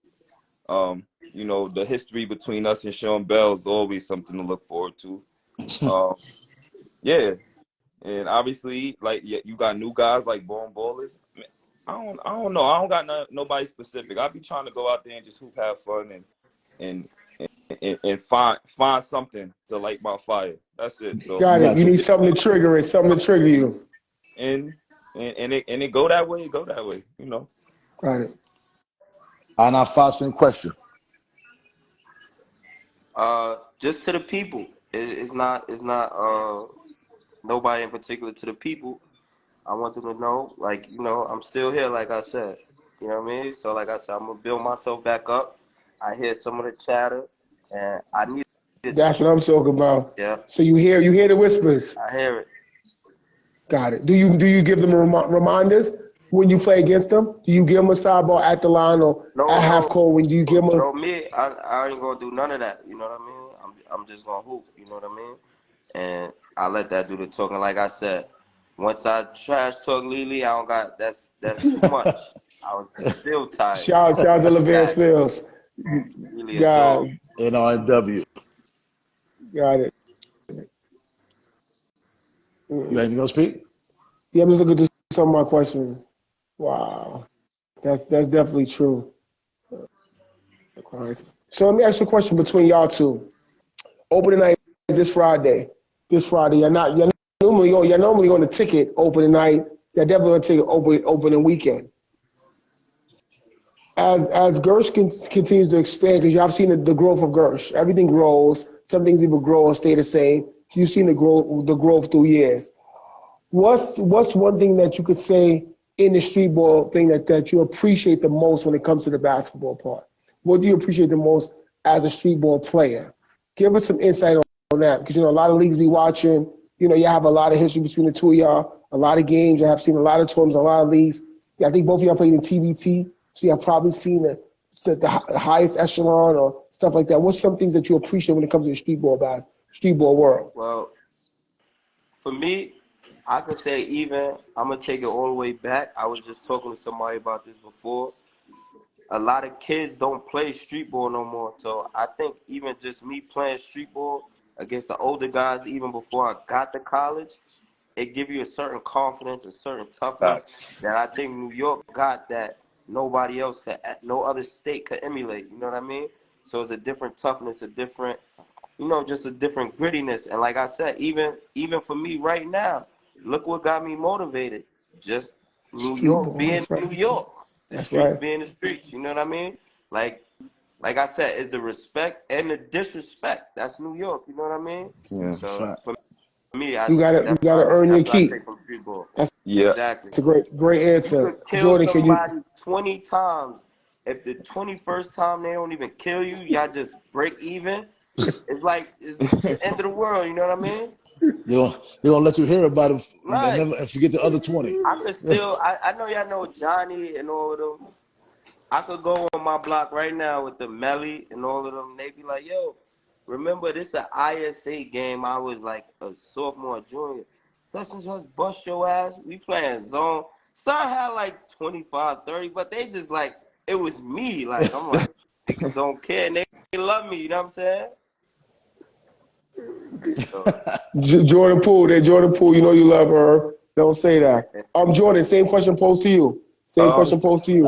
The history between us and Sean Bell is always something to look forward to. Yeah, and obviously, like you got new guys like Born Ballers. I don't know. I don't got nobody specific. I be trying to go out there and just hoop, have fun, and and find something to light my fire. That's it. So Got it. You gotcha. need something to trigger it, something to trigger you. and it go that way. It go that way. Got it. And our 5 cent question. Just to the people. It's not nobody in particular. To the people, I want them to know, like, I'm still here, like I said. You know what I mean? So, like I said, I'm gonna build myself back up. I hear some of the chatter, and I need That's what I'm talking about. yeah, So you hear the whispers. I hear it. Got it. Do you give them reminders when you play against them? Do you give them a sidebar at the line or at half No, court? When do you give them no, me, I ain't gonna do none of that. You know what I mean? I'm just gonna hoop. You know what I mean? And I let that do the talking. Like I said, once I trash talk Lily, I don't got that's too much. I was still tired. shout to LeVar That Spills? really a Got dog. it. NRW. Got it. You ain't gonna speak? Yeah, I'm just looking through some of my questions. Wow, that's definitely true. So let me ask you a question between y'all two. Opening night is this Friday. This Friday, you're normally on the ticket opening night. You're definitely on the ticket opening weekend. As Gersh continues to expand, because y'all seen the growth of Gersh. Everything grows. Some things even grow or stay the same. You've seen the growth through years. What's one thing that you could say in the street ball thing that you appreciate the most when it comes to the basketball part? What do you appreciate the most as a street ball player? Give us some insight on that, because a lot of leagues be watching. You have a lot of history between the two of y'all, a lot of games. You have seen a lot of tournaments, a lot of leagues. Yeah, I think both of y'all played in TBT, so you have probably seen the highest echelon or stuff like that. What's some things that you appreciate when it comes to the street ball world? Well, for me, I could say even I'm gonna take it all the way back. I was just talking to somebody about this before. a lot of kids don't play street ball no more. So I think even just me playing street ball against the older guys, even before I got to college, it give you a certain confidence, a certain toughness Facts. that I think New York got that nobody else could, no other state could emulate. You know what I mean? So it's a different toughness, a different, just a different grittiness. And like I said, even for me right now, look what got me motivated. Just New Street York ball. being That's right. New York, the That's streets right. being the streets. You know what I mean? Like like I said, it's the respect and the disrespect. That's New York. You know what I mean? Yeah. That's a So fact. for me, You gotta earn your that's what I keep. take from street ball. That's Yeah. Exactly. a great You answer. could kill Jordan, can you? somebody 20 times. If the 21st time they don't even kill you, y'all just break even. It's like it's the end of the world. You know what I mean? They don't let you hear about him Right. and forget the other 20. I could still. I know y'all know Johnny and all of them. I could go on my block right now with the Melly and all of them. They be like, yo, remember this an ISA game. I was like a sophomore, junior. Let's just bust your ass. We playing zone. Some had like 25, 30, but they just like, it was me. Like, I'm like, niggas don't care. And they love me. You know what I'm saying? So, Jordan Poole, that Jordan Poole, you know you love her. Don't say that. Jordan, same question posed to you. Same Um, question posed to you.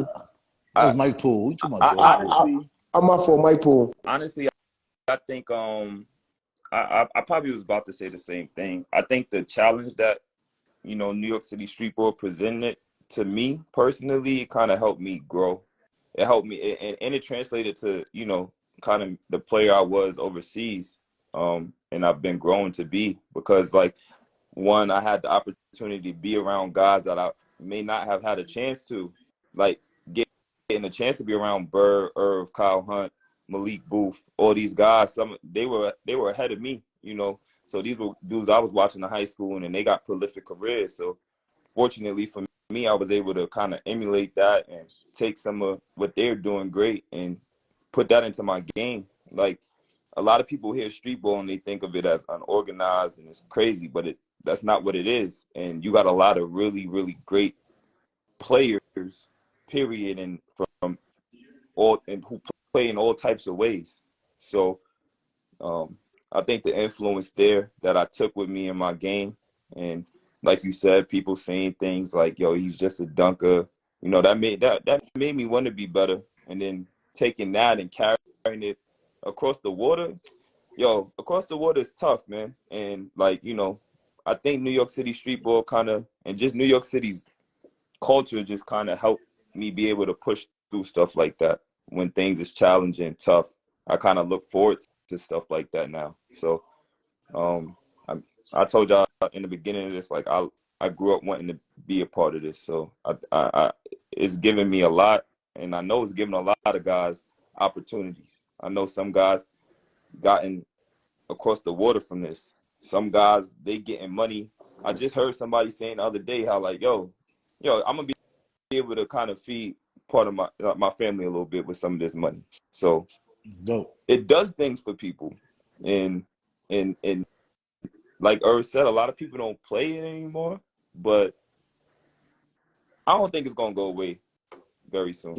That was I, Mike Poole. You talking about I Jordan Poole? honestly, I'm up for Mike Poole. I think I probably was about to say the same thing. I think the challenge that New York City street ball presented to me personally, it kind of helped me grow. It helped me, and it translated to kind of the player I was overseas, and I've been growing to be because like one, I had the opportunity to be around guys that I may not have had a chance to, like getting a chance to be around Bird, Irv, Kyle Hunt, Malik Booth, all these guys. Some they were ahead of me, So these were dudes I was watching in high school, and they got prolific careers. So fortunately for me, I was able to kind of emulate that and take some of what they're doing great and put that into my game. Like a lot of people hear street ball and they think of it as unorganized and it's crazy, but that's not what it is. And you got a lot of really, really great players, period, and from all and who play in all types of ways. So I think the influence there that I took with me in my game, and like you said, people saying things like, "Yo, he's just a dunker," that made me want to be better. And then taking that and carrying it across the water, across the water is tough, man. And I think New York City street ball and just New York City's culture just kind of helped me be able to push through stuff like that when things is challenging and tough. I kind of look forward to stuff like that now. So um I, I told y'all in the beginning of this, like I grew up wanting to be a part of this. So I it's given me a lot, and I know it's given a lot of guys opportunities. I know some guys gotten across the water from this. Some guys, they getting money. I just heard somebody saying the other day how like, I'm gonna be able to kind of feed part of my family a little bit with some of this money. So It's dope. it does things for people, and like Irv said, a lot of people don't play it anymore, but I don't think it's gonna go away very soon.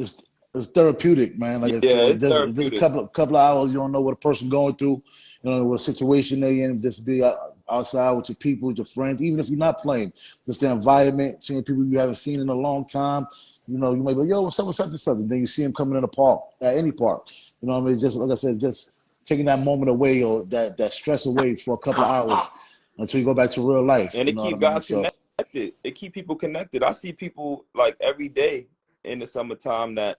It's therapeutic, man. Like I Yeah, said, it's just a therapeutic. couple of hours. You don't know what a person going through. You know what situation they in. Just be outside with your people, with your friends. Even if you're not playing, just the environment, seeing people you haven't seen in a long time. You might be like, yo, what's up, what's up, what's up? And then you see them coming in the park, at any park. You know what I mean? Just like I said, just taking that moment away or that stress away for a couple of hours until you go back to real life. And You it know what keep I mean? guys So connected. It keep people connected. I see people like every day in the summertime that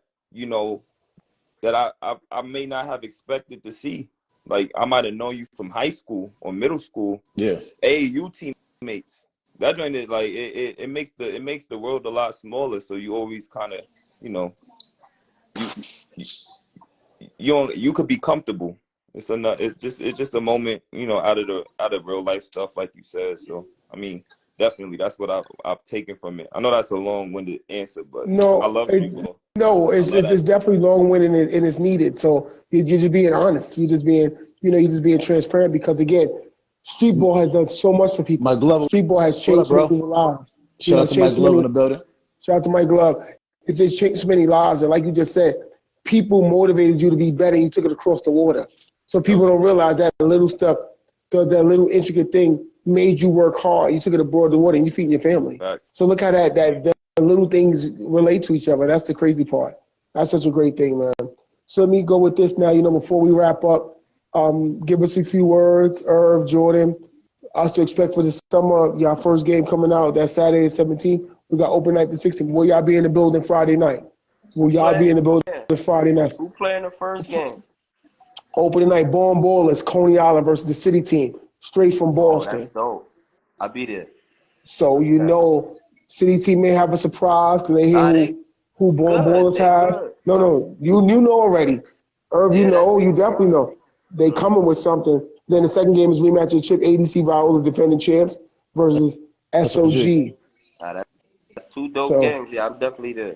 that I may not have expected to see. Like I might have known you from high school or middle school, yeah, AAU teammates. That joint is like it makes the world a lot smaller. So you always kind of you you you could be comfortable. It's just a moment out of real life stuff like you said. So I mean, definitely that's what I've taken from it. I know that's a long-winded answer, but I No, love street ball. no, I love it's that. definitely long-winded and it's needed. So you're just being honest. You're just being transparent because again, street ball has done so much for Mike people. Glover, Street ball has what up, changed so many bro? people's lives. Shout out It's to changed Mike so Glover in many. the building. Shout out to Mike Love. It's just changed so many lives, and like you just said, people motivated you to be better and you took it across the water. So people don't realize that little stuff, that little intricate thing made you work hard. You took it abroad the water and you feeding your family. Right. So look how that the little things relate to each other. That's the crazy part. That's such a great thing, man. So let me go with this now. Before we wrap up, give us a few words, Irv, Jordan, us to expect for the summer. Y'all first game coming out that Saturday, 17th. We got open night the 16th. Will y'all be in the building Friday night? Will y'all be in the building Friday night? Who playing the first game? Opening night, Born Ballers, Coney Island versus the City team, straight from Boston. That's dope. I'll be there. So City team may have a surprise because they hear who Born good. Ballers They have. good. No, you know already. Irv, you definitely know. They coming with something. Then the second game is rematch of Chip ADC Viola, defending champs, versus SOG. That's two dope games. Yeah, I'm definitely there.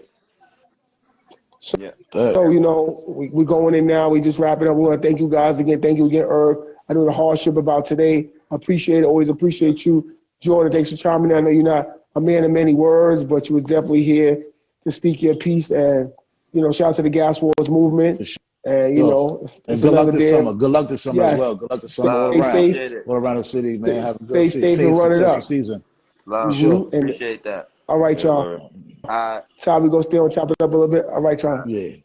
So, we're going in now. We just wrap it up. We want to thank you guys again. Thank you again, Irv. I know the hardship about today. I appreciate it. Always appreciate you. Jordan, thanks for chiming in. I know you're not a man of many words, but you was definitely here to speak your piece. And, shout out to the Gas Wars movement. And, it's good luck this day. summer. Good luck this summer as well. Good luck this summer all around. All around the city, man. Have a good safe and run it up. Season. Love. Sure. Appreciate that. All right, y'all. Ty, we go stay on, chop it up a little bit. All right, Ty. Yeah.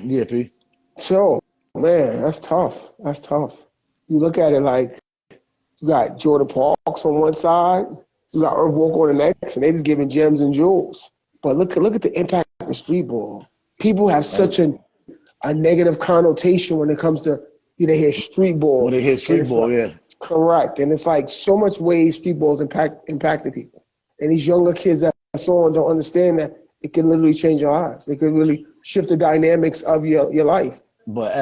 Yeah, P. So, man, that's tough. You look at it like you got Jordan Parks on one side, you got Irv Walker on the next, and they just giving gems and jewels. But look at the impact of street ball. People have such a negative connotation when it comes to they hear street ball. When they hear street ball, yeah. Correct. And it's like so much ways street balls impacting people. And these younger kids that saw and don't understand that it can literally change your lives. It could really shift the dynamics of your life. But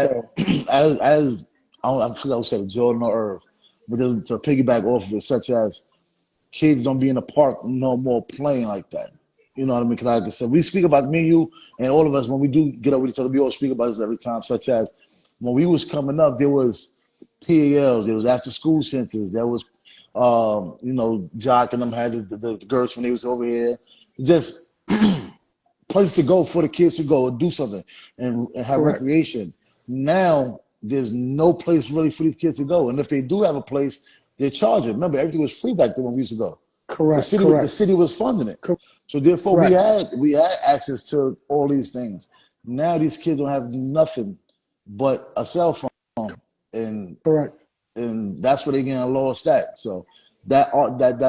as I forgot who said it, Jordan or Irv, but to piggyback off of it, such as kids don't be in the park no more playing like that. You know what I mean? Because like I said, we speak about me, you, and all of us when we do get up with each other. We all speak about this every time. Such as when we was coming up, there was PALs, there was after school centers, there was, Jock and them had the Gersh when they was over here. Just place to go for the kids to go and do something and have recreation. Now there's no place really for these kids to go, and if they do have a place, they're charging. Remember, everything was free back then when we used to go. Correct. The city was funding it. So therefore, we had access to all these things. Now these kids don't have nothing but a cell phone, and that's where they're getting lost at. So that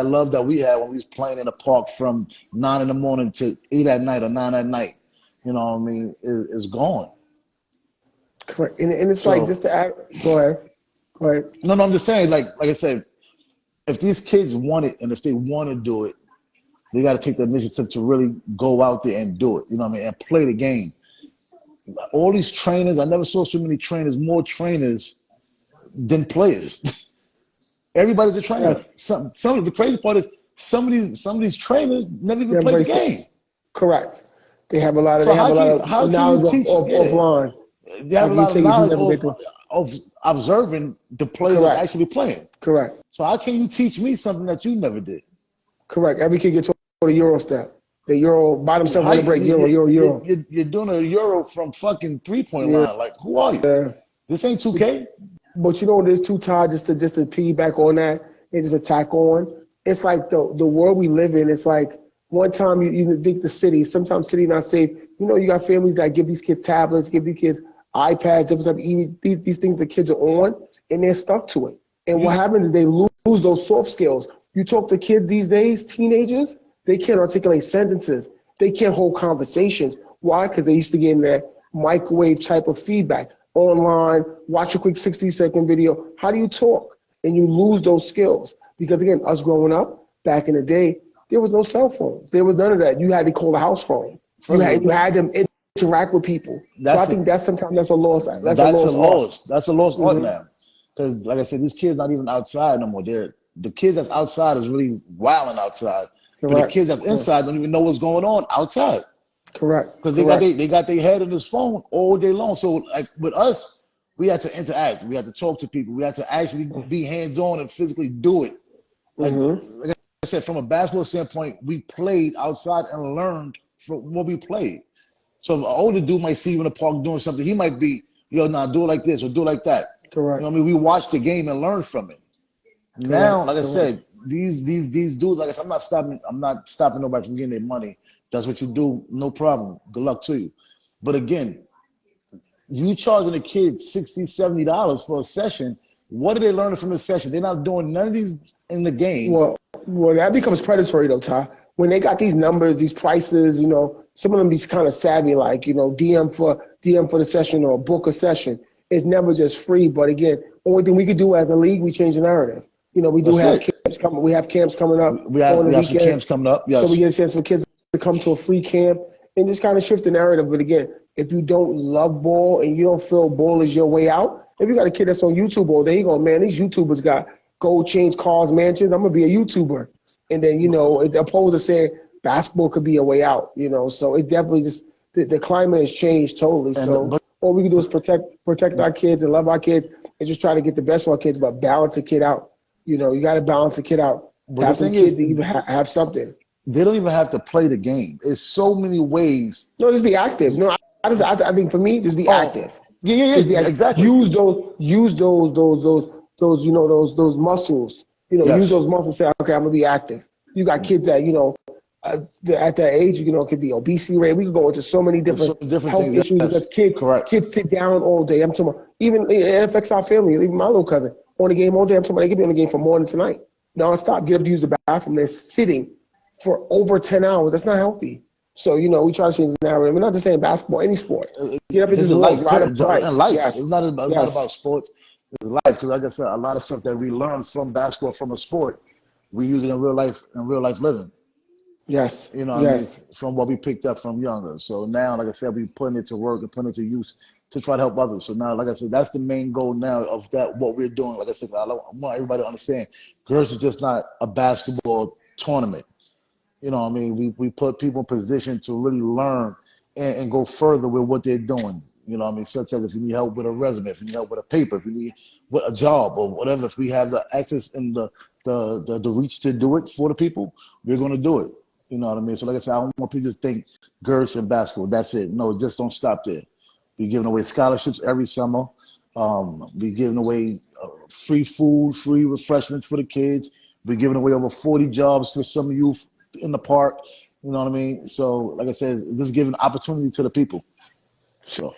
love that we had when we was playing in the park from 9 a.m. to 8 at night or 9 at night, is gone. Correct. And it's like, just to add, go ahead. No, I'm just saying, like I said, if these kids want it and if they want to do it, they got to take the initiative to really go out there and do it, and play the game. All these trainers, I never saw so many trainers, more trainers than players. Everybody's a trainer. Some of the crazy part is some of these trainers never even play the game. Correct. They have a lot of knowledge offline. They have a lot of knowledge of observing the players that's actually playing. Correct. So how can you teach me something that you never did? Correct. Every kid gets the Euro step. The Euro by themselves on the break. Euro. You're doing a Euro from fucking 3-point line. Like, who are you? This ain't 2K. But you know what it is too, Todd, just to piggyback on that and just attack on. It's like the world we live in, it's like one time you think the city, sometimes city not safe. You got families that give these kids tablets, give these kids iPads, these things the kids are on, and they're stuck to it. And what happens is they lose those soft skills. You talk to kids these days, teenagers, they can't articulate sentences. They can't hold conversations. Why? Because they used to get in that microwave type of feedback. Online, watch a quick 60-second video. How do you talk? And you lose those skills. Because again, us growing up, back in the day, there was no cell phones. There was none of that. You had to call the house phone. You had them interact with people. So I think sometimes that's a loss. That's a lost art now. Because like I said, these kids not even outside no more. The kids that's outside is really wilding outside. Correct. But the kids that's inside don't even know what's going on outside. Correct. Because they got their head in this phone all day long. So like with us, we had to interact. We had to talk to people. We had to actually be hands-on and physically do it. Like I said, from a basketball standpoint, we played outside and learned from what we played. So if an older dude might see you in the park doing something, he might be, yo, nah, do it like this or do it like that. Correct. You know what I mean? We watched the game and learned from it. Now, like I said, these dudes, like I said, I'm not stopping nobody from getting their money. That's what you do, no problem. Good luck to you. But again, you charging a kid $60, $70 for a session. What are they learning from the session? They're not doing none of these in the game. Well, that becomes predatory though, Ty. When they got these numbers, these prices, you know, some of them be kind of savvy, like, you know, DM for the session or book a session. It's never just free. But again, only thing we could do as a league, we change the narrative. You know, we do have camps coming. We have camps coming up. We have some camps coming up. Yes. So we get a chance for kids to come to a free camp and just kind of shift the narrative. But again, if you don't love ball and you don't feel ball is your way out, if you got a kid that's on YouTube all day, he go, man, these YouTubers got gold chains, cars, mansions. I'm gonna be a YouTuber. And then, you know, it's opposed to saying basketball could be a way out. You know, so it definitely just the climate has changed totally. So all we can do is protect our kids and love our kids and just try to get the best for our kids, but balance a kid out. You know, you got to balance a kid out. Have some kids to even have something. They don't even have to play the game. There's so many ways. No, just be active. No, I think for me, just be active. Yeah, exactly. Use those, you know, those muscles. You know, use those muscles. Say, okay, I'm gonna be active. You got kids that, you know, at that age, you know, it could be obesity rate. We could go into so many different health issues because kids sit down all day. I'm talking about, even it affects our family. Even my little cousin on the game all day. I'm talking about they could be on the game from morning to night, nonstop. Get up to use the bathroom. They're sitting for over 10 hours. That's not healthy. So, you know, we try to change the narrative. We're not just saying basketball, any sport. Get up and just life, ride a bike. Life. Yes. It's not about sports. It's life. Because like I said, a lot of stuff that we learn from basketball, from a sport, we use it in real life living. Yes. You know what I mean? From what we picked up from younger. So now, like I said, we putting it to work and putting it to use to try to help others. So now, like I said, that's the main goal now of that, what we're doing. Like I said, I want everybody to understand, Gersh is just not a basketball tournament. You know what I mean? We put people in position to really learn and go further with what they're doing. You know what I mean? Such as if you need help with a resume, if you need help with a paper, if you need a job or whatever, if we have the access and the reach to do it for the people, we're going to do it. You know what I mean? So like I said, I don't want people to just think Gersh and basketball, that's it. No, just don't stop there. We're giving away scholarships every summer. We're giving away free food, free refreshments for the kids. We're giving away over 40 jobs to some youth in the park. You know what I mean? So like I said, just giving opportunity to the people. So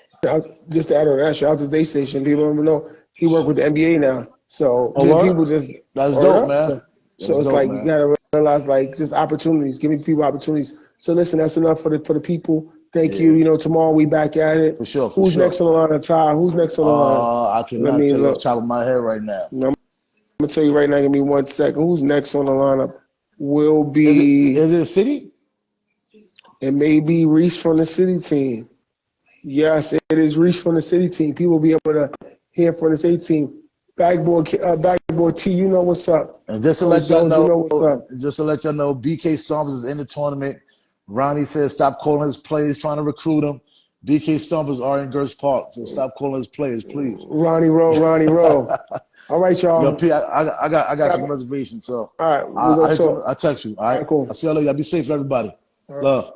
just to add on that, shout out to Day Station. People don't even know he worked with the NBA now. So people just that's dope, man. So it's dope, like, man. You gotta realize, like, just opportunities, giving people opportunities. So listen, that's enough for the people. Thank you. You know, tomorrow we back at it. For sure. Who's next on the line, Ty? Who's next on the line? I cannot tell you off the top of my head right now. I'm gonna tell you right now. Give me 1 second. Who's next on the lineup? Will be. Is it a city? It may be Reese from the city team. Yes, it is Reese from the city team. People will be able to hear from the city team. Backboard T, you know what's up. And just to let y'all know, what's up. BK Stompers is in the tournament. Ronnie says stop calling his players, trying to recruit them. BK Stompers are in Gersh Park, so stop calling his players, please. Ronnie Rowe. All right, y'all. Yo, P, I got some reservations, so all right, I'll text you. All right, cool. I'll see y'all later. Y'all be safe, everybody. Love.